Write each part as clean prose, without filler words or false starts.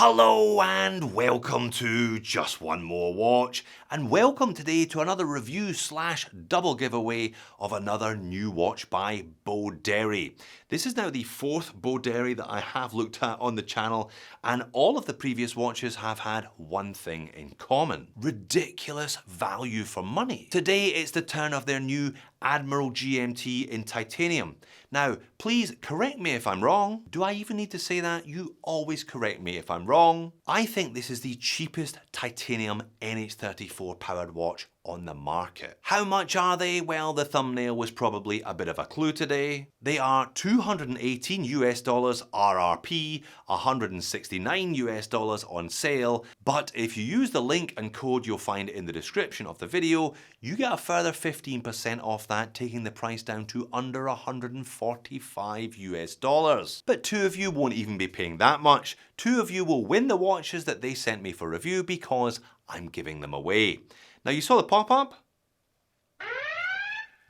Hello and welcome to Just One More Watch, and welcome today to another review slash double giveaway of another new watch by Boderry. This is now the fourth Boderry that I have looked at on the channel, and all of the previous watches have had one thing in common: ridiculous value for money. Today it's the turn of their new Admiral GMT in titanium. Now, please correct me if I'm wrong. Do I even need to say that? You always correct me if I'm wrong. I think this is the cheapest titanium NH34 powered watch on the market. How much are they? Well, the thumbnail was probably a bit of a clue today. They are $218 RRP, $169 on sale, but if you use the link and code you'll find in the description of the video, you get a further 15% off that, taking the price down to under $145. But two of you won't even be paying that much. Two of you will win the watches that they sent me for review because I'm giving them away. Now, you saw the pop-up?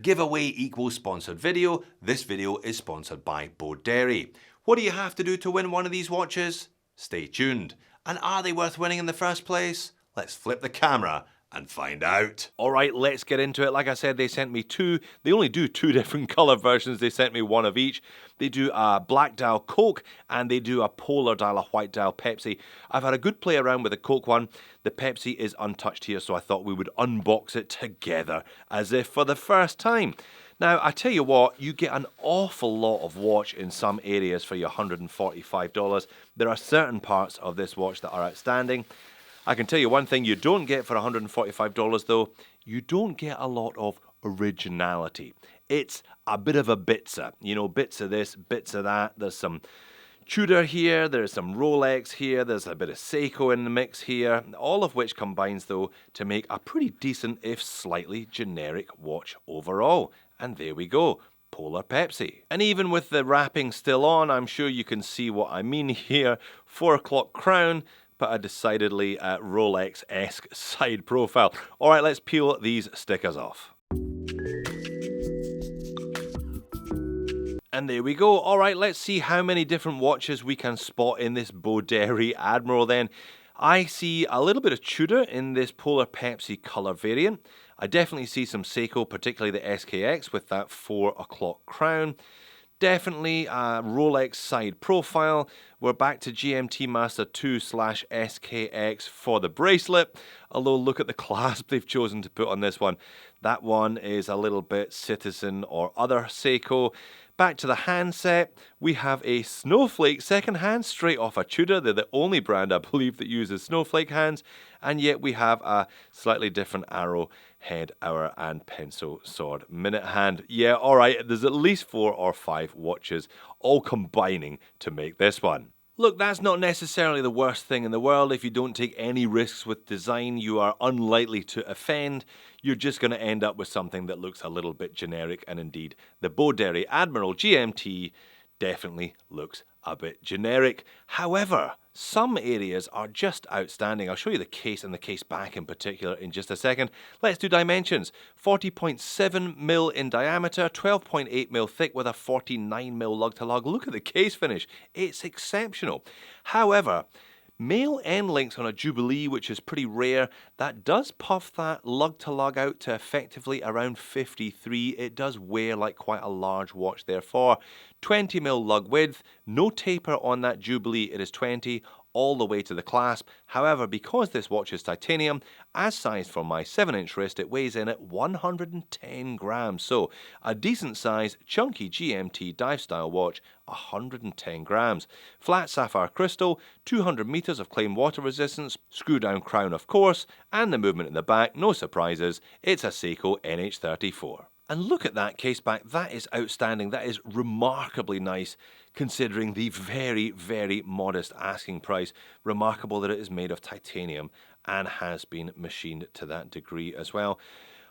Giveaway equals sponsored video. This video is sponsored by Boderry. What do you have to do to win one of these watches? Stay tuned. And are they worth winning in the first place? Let's flip the camera and find out. All right, let's get into it. Like I said, they sent me two. They only do two different color versions. They sent me one of each. They do a black dial Coke and they do a polar dial, a white dial Pepsi. I've had a good play around with the Coke one. The Pepsi is untouched here, so I thought we would unbox it together as if for the first time. Now, I tell you what, you get an awful lot of watch in some areas for your $145. There are certain parts of this watch that are outstanding. I can tell you one thing you don't get for $145 though, you don't get a lot of originality. It's a bit of a bitzer, you know, bits of this, bits of that. There's some Tudor here, there's some Rolex here, there's a bit of Seiko in the mix here, all of which combines though to make a pretty decent, if slightly generic watch overall. And there we go. Polar Pepsi. And even with the wrapping still on, I'm sure you can see what I mean here. 4 o'clock crown, but a decidedly Rolex-esque side profile. All right, let's peel these stickers off. And there we go. All right, let's see how many different watches we can spot in this Boderry Admiral then. I see a little bit of Tudor in this Polar Pepsi color variant. I definitely see some Seiko, particularly the SKX with that 4 o'clock crown. Definitely a Rolex side profile. We're back to GMT Master 2/SKX for the bracelet. Although look at the clasp they've chosen to put on this one. That one is a little bit Citizen or other Seiko. Back to the handset, we have a snowflake second hand straight off a Tudor. They're the only brand I believe that uses snowflake hands, and yet we have a slightly different arrow head, hour, and pencil sword minute hand. Yeah, all right, there's at least 4 or 5 watches all combining to make this one. Look, that's not necessarily the worst thing in the world. If you don't take any risks with design, you are unlikely to offend. You're just going to end up with something that looks a little bit generic, and indeed, the Boderry Admiral GMT definitely looks a bit generic. However, some areas are just outstanding. I'll show you the case and the case back in particular in just a second. Let's do dimensions. 40.7mm in diameter, 12.8mm thick with a 49mm lug to lug. Look at the case finish. It's exceptional. However, male endlinks on a Jubilee, which is pretty rare, that does puff that lug to lug out to effectively around 53. It does wear like quite a large watch therefore. 20mm lug width, no taper on that Jubilee, it is 20 all the way to the clasp. However, because this watch is titanium, as sized for my 7-inch wrist, it weighs in at 110 grams. So, a decent size, chunky GMT dive style watch, 110 grams. Flat sapphire crystal, 200 meters of claimed water resistance, screw down crown of course, and the movement in the back, no surprises, it's a Seiko NH34. And look at that case back, that is outstanding, that is remarkably nice considering the very, very modest asking price. Remarkable that it is made of titanium and has been machined to that degree as well.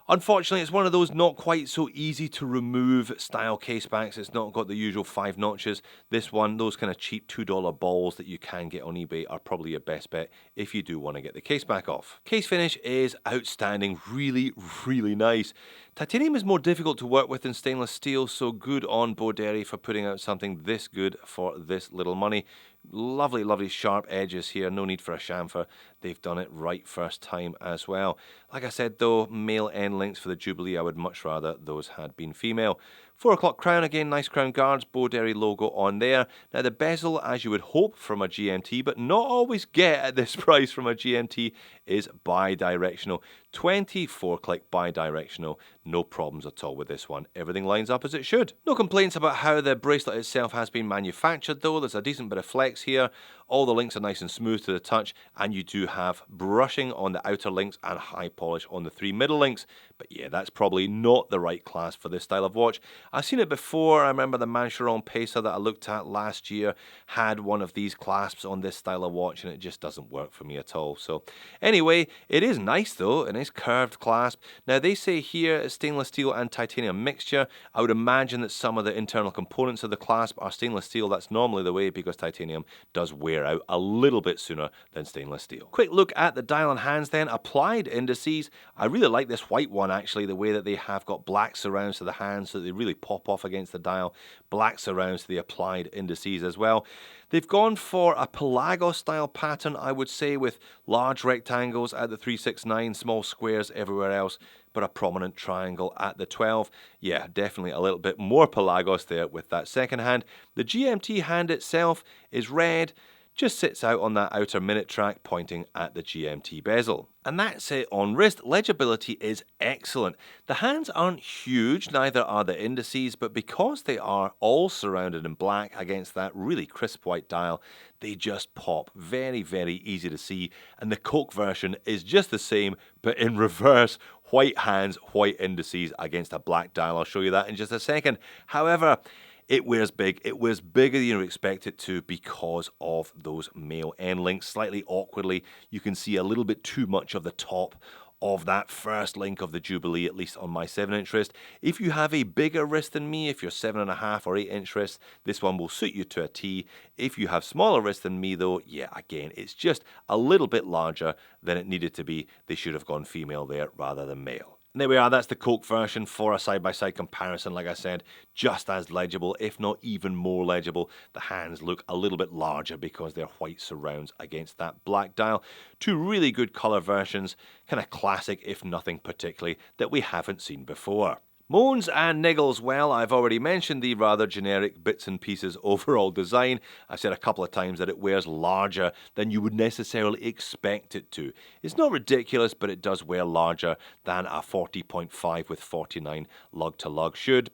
Unfortunately, it's one of those not quite so easy to remove style casebacks. It's not got the usual 5 notches. This one, those kind of cheap $2 balls that you can get on eBay are probably your best bet if you do want to get the caseback off. Case finish is outstanding, really, really nice. Titanium is more difficult to work with than stainless steel, so good on Boderry for putting out something this good for this little money. Lovely, lovely sharp edges here, no need for a chamfer. They've done it right first time as well. Like I said though, male end links for the Jubilee, I would much rather those had been female. 4 o'clock crown, again nice crown guards, Boderry logo on there. Now the bezel, as you would hope from a GMT, but not always get at this price from a GMT, is bi-directional. 24 click bi-directional, no problems at all with this one. Everything lines up as it should. No complaints about how the bracelet itself has been manufactured though. There's a decent bit of flex here. All the links are nice and smooth to the touch, and you do have brushing on the outer links and high polish on the 3 middle links. But yeah, that's probably not the right class for this style of watch. I've seen it before. I remember the Mancheron Pacer that I looked at last year had one of these clasps on this style of watch, and it just doesn't work for me at all. So anyway, it is nice though, a nice curved clasp. Now they say here it's stainless steel and titanium mixture. I would imagine that some of the internal components of the clasp are stainless steel. That's normally the way because titanium does wear out a little bit sooner than stainless steel. Quick look at the dial and hands then. Applied indices. I really like this white one actually, the way that they have got black surrounds to the hands so that they really pop off against the dial. Black surrounds to the applied indices as well. They've gone for a Pelago style pattern, I would say, with large rectangles at the 369, small squares everywhere else, but a prominent triangle at the 12. Yeah, definitely a little bit more Pelagos there with that second hand. The GMT hand itself is red, just sits out on that outer minute track pointing at the GMT bezel. And that's it on wrist. Legibility is excellent. The hands aren't huge, neither are the indices, but because they are all surrounded in black against that really crisp white dial, they just pop. Very, very easy to see. And the Coke version is just the same, but in reverse. White hands, white indices against a black dial. I'll show you that in just a second. However, it wears big. It wears bigger than you expect it to because of those male end links. Slightly awkwardly, you can see a little bit too much of the top of that first link of the Jubilee, at least on my 7-inch wrist. If you have a bigger wrist than me, if you're 7.5 or 8-inch wrist, this one will suit you to a T. If you have smaller wrist than me though, yeah, again, it's just a little bit larger than it needed to be. They should have gone female there rather than male. And there we are, that's the Coke version for a side-by-side comparison. Like I said, just as legible, if not even more legible. The hands look a little bit larger because they're white surrounds against that black dial. 2 really good colour versions, kind of classic, if nothing particularly, that we haven't seen before. Moans and niggles, well, I've already mentioned the rather generic bits and pieces overall design. I've said a couple of times that it wears larger than you would necessarily expect it to. It's not ridiculous, but it does wear larger than a 40.5 with 49 lug to lug should.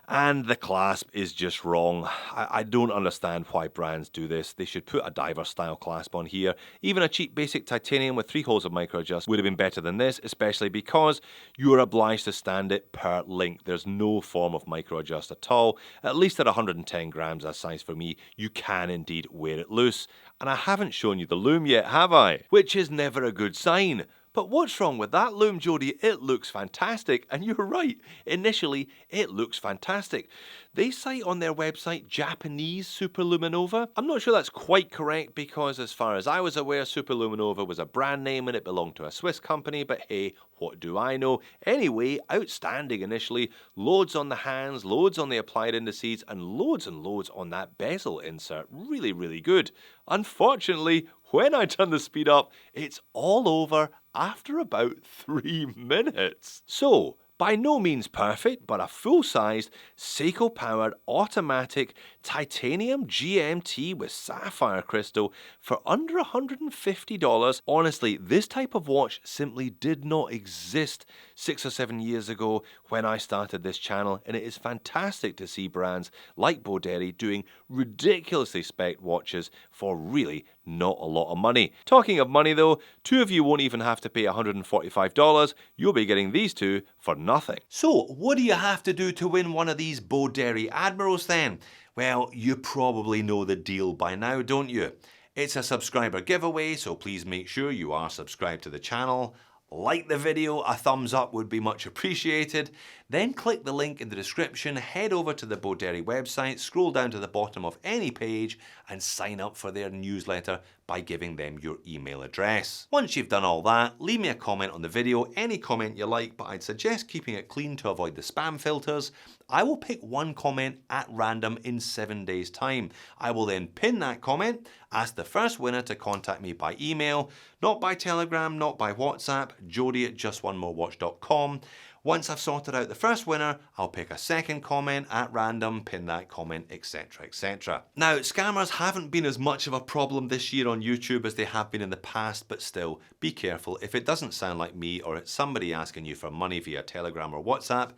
And the clasp is just wrong. I don't understand why brands do this. They should put a diver style clasp on here. Even a cheap basic titanium with 3 holes of micro adjust would have been better than this, especially because you are obliged to stand it per link. There's no form of micro adjust at all. At least at 110 grams as size for me, you can indeed wear it loose. And I haven't shown you the lume yet, have I? Which is never a good sign. But what's wrong with that lume, Jody? It looks fantastic. And you're right. Initially, it looks fantastic. They cite on their website Japanese Superluminova. I'm not sure that's quite correct because as far as I was aware, Superluminova was a brand name and it belonged to a Swiss company. But hey, what do I know? Anyway, outstanding initially. Loads on the hands, loads on the applied indices, and loads on that bezel insert. Really, really good. Unfortunately, when I turn the speed up, it's all over after about 3 minutes. So, by no means perfect, but a full-sized, Seiko-powered, automatic, titanium GMT with sapphire crystal for under $150. Honestly, this type of watch simply did not exist 6 or 7 years ago when I started this channel, and it is fantastic to see brands like Boderry doing ridiculously spec'd watches for really not a lot of money. Talking of money though, 2 of you won't even have to pay $145. You'll be getting these 2 for nothing. So, what do you have to do to win one of these Boderry Admirals then? Well, you probably know the deal by now, don't you? It's a subscriber giveaway, so please make sure you are subscribed to the channel. Like the video, a thumbs up would be much appreciated. Then click the link in the description, head over to the Boderry website, scroll down to the bottom of any page and sign up for their newsletter by giving them your email address. Once you've done all that, leave me a comment on the video, any comment you like, but I'd suggest keeping it clean to avoid the spam filters. I will pick one comment at random in 7 days' time. I will then pin that comment, ask the first winner to contact me by email, not by Telegram, not by WhatsApp, jody@justonemorewatch.com. Once I've sorted out the first winner, I'll pick a second comment at random, pin that comment, etc, etc. Now, scammers haven't been as much of a problem this year on YouTube as they have been in the past, but still, be careful. If it doesn't sound like me or it's somebody asking you for money via Telegram or WhatsApp,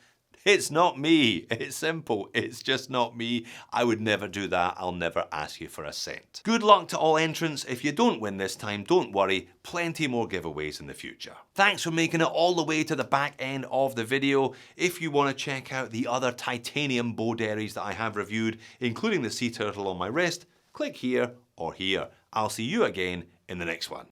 it's not me. It's simple. It's just not me. I would never do that. I'll never ask you for a cent. Good luck to all entrants. If you don't win this time, don't worry. Plenty more giveaways in the future. Thanks for making it all the way to the back end of the video. If you want to check out the other titanium Boderrys that I have reviewed, including the sea turtle on my wrist, click here or here. I'll see you again in the next one.